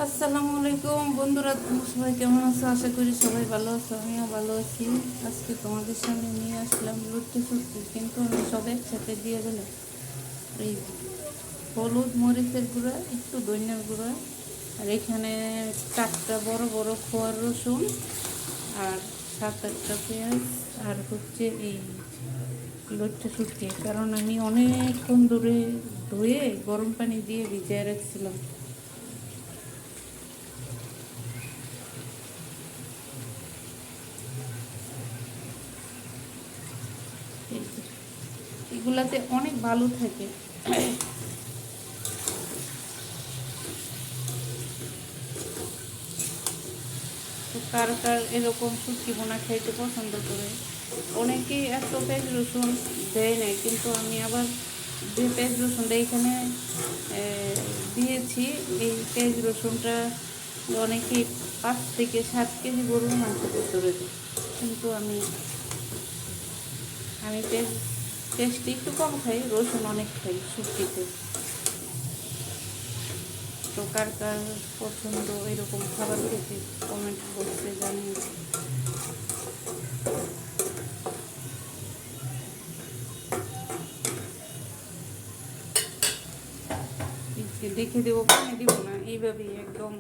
আসসালামু আলাইকুম বন্ধুরা, তোমরা সবাই কেমন আছো? আশা করি সবাই ভালো আছো, আমিও ভালো আছি। আজকে তোমাদের সামনে নিয়ে আসলাম লুটে ফুটে, কিন্তু আমি সব একসাথে দিয়ে দিলাম। এই হলুদ মরিচের গুঁড়া, একটু ধনিয়ার গুঁড়া, আর এখানে 4টা বড় বড় খোয়ার রসুন, আর 7-8টা পেঁয়াজ, আর হচ্ছে এই লুটে শুটকি। কারণ আমি অনেকক্ষণ ধরে ধুয়ে গরম পানি দিয়ে ভিজিয়ে রাখছিলাম। এগুলাতে অনেক ভালো থাকে। তো কার কার এরকম শুটকি বোনা খাইতে পছন্দ করে। অনেকেই এত পেঁয়াজ রসুন দেয় নাই, কিন্তু আমি আবার যে পেঁয়াজ রসুনটা এখানে দিয়েছি, এই পেঁয়াজ রসুনটা অনেকেই 5 থেকে 7 কেজি গরুর মাংস করে দেয়। কিন্তু আমি আমি পেঁয়াজটি একটু কম খাই, রসুন অনেক খাই শুটকিতে। তো কার কার পছন্দ এরকম খাবার খেতে কমেন্ট বক্সে জানিয়ে। দেখে দেবো, পানি দেবো না, এইভাবেই একদম